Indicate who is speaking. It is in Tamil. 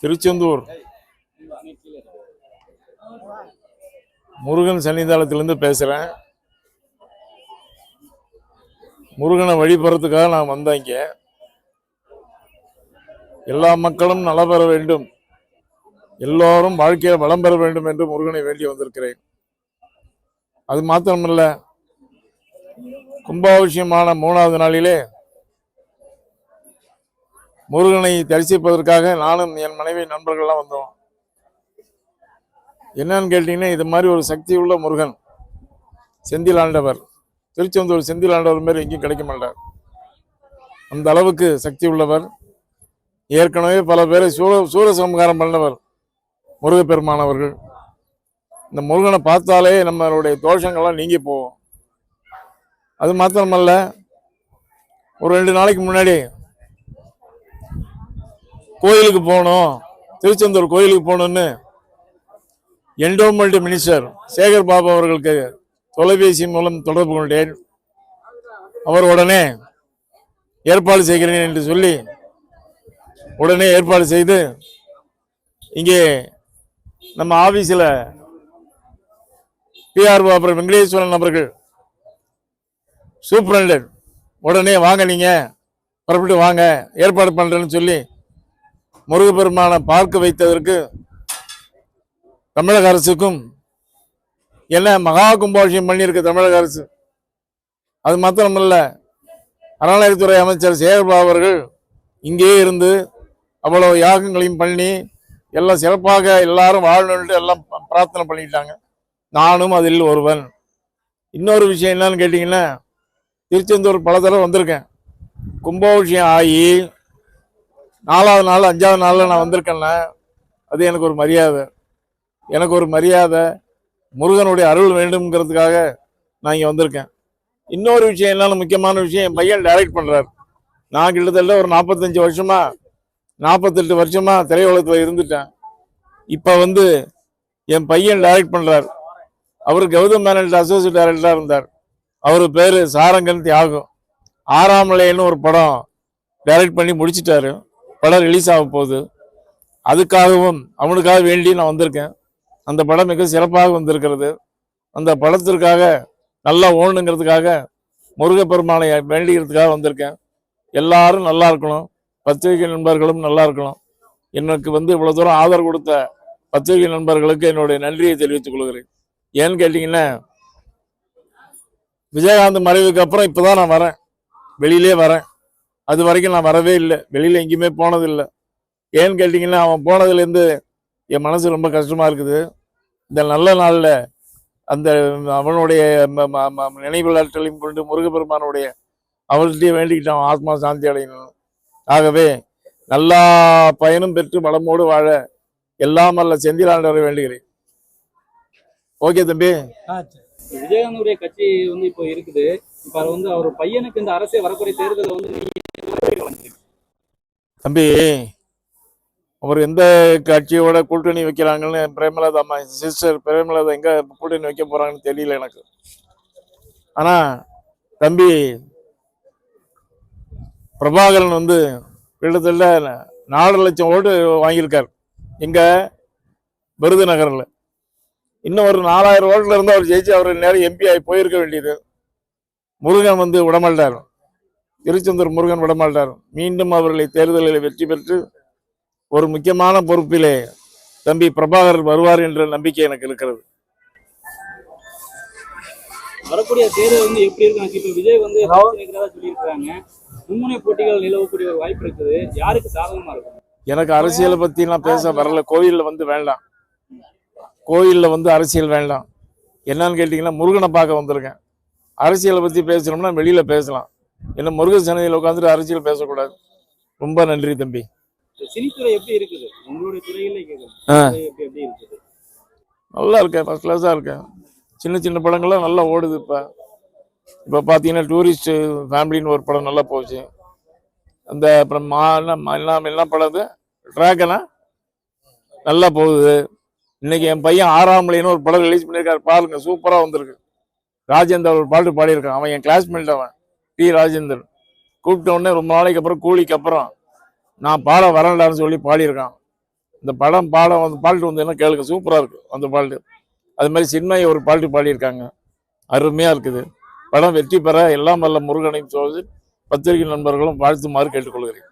Speaker 1: திருச்செந்தூர் முருகன் சன்னிதானத்திலிருந்து பேசுகிறேன். முருகனை வழிபடுறதுக்காக நான் வந்தேன். இங்கே எல்லா மக்களும் நலம் பெற வேண்டும், எல்லோரும் வாழ்க்கையில் வளம் பெற வேண்டும் என்று முருகனை வேண்டி வந்திருக்கிறேன். அது மாத்திரமல்ல, கும்பாபிஷேகமான 3வது நாளிலே முருகனை தரிசிப்பதற்காக நானும் என் மனைவி நண்பர்கள்லாம் வந்தோம். என்னன்னு கேட்டீங்கன்னா, இது மாதிரி ஒரு சக்தி உள்ள முருகன், செந்தில் ஆண்டவர், திருச்செந்தூர் செந்தில் ஆண்டவர் மாரி எங்கேயும் கிடைக்க மாட்டார். அந்த அளவுக்கு சக்தி உள்ளவர். ஏற்கனவே பல பேரை சூரசம்ஹாரம் பண்ணவர் முருகப்பெருமானவர்கள். இந்த முருகனை பார்த்தாலே நம்மளுடைய தோஷங்கள்லாம் நீங்கி போவோம். அது மாத்திரமல்ல, ஒரு 2 நாளைக்கு முன்னாடி கோயிலுக்கு போகணும், திருச்செந்தூர் கோயிலுக்கு போகணுன்னு என்டோமெண்ட் மினிஸ்டர் சேகர் பாபு அவர்களுக்கு தொலைபேசி மூலம் தொடர்பு கொண்டேன். அவர் உடனே ஏற்பாடு செய்கிறேன் என்று சொல்லி உடனே ஏற்பாடு செய்து இங்கே நம்ம ஆபீஸில் பிஆர்ஓ அப்புறம் வெங்கடேஸ்வரன் அவர்கள் சூப்பரண்டர் உடனே வாங்க, நீங்கள் புறப்பட்டு வாங்க, ஏற்பாடு பண்ணுறேன்னு சொல்லி முருகப்பெருமானை பார்க்க வைத்ததற்கு தமிழக அரசுக்கும் என்ன மகா கும்பாபிஷேகம் பண்ணியிருக்கு தமிழக அரசு. அது மாத்திரமல்ல, அறநிலையத்துறை அமைச்சர் சேகர்பாபு அவர்கள் இங்கே இருந்து அவ்வளவு யாகங்களையும் பண்ணி எல்லாம் சிறப்பாக எல்லாரும் வாழணுன்ட்டு எல்லாம் பிரார்த்தனை பண்ணிட்டாங்க. நானும் அதில் ஒருவன். இன்னொரு விஷயம் என்னன்னு கேட்டிங்கன்னா, திருச்செந்தூர் பல தடவை வந்திருக்கேன். கும்பாபிஷேகம் ஆகி 4வது நாள் 5வது நாளில் நான் வந்திருக்கேன்னா அது எனக்கு ஒரு மரியாதை. எனக்கு ஒரு மரியாதை, முருகனுடைய அருள் வேண்டும்ங்கிறதுக்காக நான் இங்கே வந்திருக்கேன். இன்னொரு விஷயம் என்னன்னு, முக்கியமான விஷயம், என் பையன் டைரக்ட் பண்ணுறார். நான் கிட்டத்தட்ட ஒரு 45 வருஷமா 48 வருஷமா திரையுலகத்தில் இருந்துட்டேன். இப்போ என் பையன் டைரக்ட் பண்ணுறார். அவர் கௌதம் மேனன் அசோசியேட் டைரக்டராக இருந்தார். அவர் பேர் சாரங்கன் தியாகம். 6ஆம் நிலையன்னு ஒரு படம் டைரக்ட் பண்ணி முடிச்சிட்டாரு. படம் ரிலீஸ் ஆக போகுது. அதுக்காகவும் அவனுக்காக வேண்டி நான் வந்திருக்கேன். அந்த படம் மிக சிறப்பாக வந்திருக்கிறது. அந்த படத்திற்காக நல்லா ஓடணுங்கிறதுக்காக முருகப்பெருமானை வேண்டிக்கிறதுக்காக வந்திருக்கேன். எல்லாரும் நல்லா இருக்கணும், பத்திரிகை நண்பர்களும் நல்லா இருக்கணும். எனக்கு இவ்வளவு தூரம் ஆதரவு கொடுத்த பத்திரிகை நண்பர்களுக்கு என்னுடைய நன்றியை தெரிவித்துக் கொள்கிறேன். ஏன்னு கேட்டீங்கன்னா, விஜயகாந்த் மறைவுக்கு அப்புறம் இப்போதான் நான் வரேன், வெளியிலே வரேன். அது வரைக்கும் நான் வரவே இல்லை, வெளியில எங்கேயுமே போனதில்லை. ஏன்னு கேட்டீங்கன்னா, அவன் போனதுலேருந்து என் மனசு ரொம்ப கஷ்டமா இருக்குது. இந்த நல்ல நாளில் அந்த அவனுடைய நினைவுலாற்றலையும் கொண்டு முருகப்பெருமானுடைய அவர்கிட்டயே வேண்டிக்கிட்டான் ஆத்மா சாந்தி அடையணும். ஆகவே எல்லா பயனும் பெற்று வளமோடு வாழ எல்லாம் அல்ல செந்திலாண்டவரை வேண்டுகிறேன். ஓகே தம்பி.
Speaker 2: விஜயகாந்துடைய கட்சி இப்போ இருக்குது. இப்ப அவர் பையனுக்கு இந்த அரசே வரக்கூடிய தேர்தல்
Speaker 1: தம்பி, அவர் எந்த கட்சியோட கூட்டணி வைக்கிறாங்கன்னு பிரேமலதா சிஸ்டர் பிரேமலதா எங்க கூட்டணி வைக்க போறாங்கன்னு தெரியல எனக்கு. ஆனா தம்பி பிரபாகரன் கிட்டத்தட்ட 4 லட்சம் ஓட்டு வாங்கியிருக்கார் எங்க விருதுநகர்ல. இன்னும் ஒரு 4000 ஓட்டுல இருந்து அவர் ஜெயிச்சு அவர் நேரம் எம்பி ஆகி போயிருக்க வேண்டியது. முருகன் விடமாட்டார், திருச்செந்தூர் முருகன் விடமாட்டார். மீண்டும் அவர்களை தேர்தலில் வெற்றி பெற்று ஒரு முக்கியமான பொறுப்பிலே தம்பி பிரபாகர் வருவார் என்ற நம்பிக்கை எனக்கு இருக்கிறது.
Speaker 2: வரக்கூடிய தேர்தல் எப்படி இருக்கு? இப்ப விஜய் சொல்லியிருக்காங்க, மும்முனை போட்டிகள் நிலவக்கூடிய ஒரு வாய்ப்பு இருக்குது. யாருக்கு சாதகமா இருக்கும்? எனக்கு
Speaker 1: அரசியலை பத்தி நான் பேச வரல. கோயில்ல வேண்டாம், கோயில்ல அரசியல் வேண்டாம். என்னன்னு கேட்டீங்கன்னா, முருகனை பார்க்க வந்திருக்கேன். அரசியலை பத்தி பேசணும்னா வெளியில பேசலாம். என்ன முருகன் சன்னதியில் உட்காந்துட்டு அரசியல் பேசக்கூடாது. ரொம்ப நன்றி தம்பி.
Speaker 2: சினித்துறை எப்படி இருக்குது? உங்களுடைய துறையில எப்படி இருக்குது?
Speaker 1: நல்லா இருக்கேன், ஃபர்ஸ்ட் கிளாஸா இருக்கேன். சின்ன சின்ன படங்கள்லாம் நல்லா ஓடுது. இப்போ பார்த்தீங்கன்னா, டூரிஸ்ட் ஃபேமிலின்னு ஒரு படம் நல்லா போச்சு. அந்த அப்புறம் என்ன படம் ட்ராகனா நல்லா போகுது. இன்னைக்கு என் பையன் 6ஆம் நிலையன்னு ஒரு படம் ரிலீஸ் பண்ணியிருக்காரு, பாருங்க, சூப்பராக வந்திருக்கு. ராஜேந்தர் ஒரு பாட்டு பாடியிருக்கான். அவன் என் கிளாஸ்மேட், அவன் டி ராஜேந்தர். கூப்பிட்ட உடனே ரொம்ப நாளைக்கு அப்புறம் கூலிக்கு அப்புறம் நான் பாட வரண்டான்னு சொல்லி பாடியிருக்கான். இந்த பாடம் வந்து பாட்டு வந்து என்ன கேளுங்க, சூப்பராக இருக்குது அந்த பாட்டு. அது மாதிரி சின்மயி ஒரு பாட்டு பாடியிருக்காங்க, அருமையாக இருக்குது. படம் வெற்றி பெற எல்லாம் வல்ல முருகனையும் சொல்லி பத்திரிகை நண்பர்களும் வாழ்த்துமாறு கேட்டுக்கொள்கிறேன்.